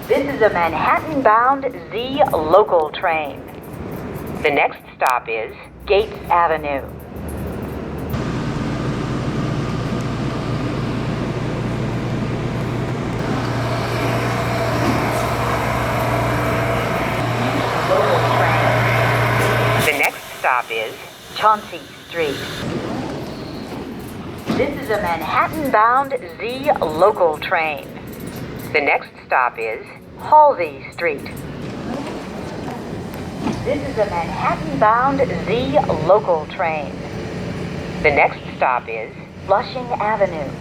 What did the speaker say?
This is a Manhattan-bound Z local train. The next stop is Gates Avenue. Local train. The next stop is Chauncey Street. This is a Manhattan-bound Z local train. The next stop is Halsey Street. This is a Manhattan-bound Z local train. The next stop is Flushing Avenue.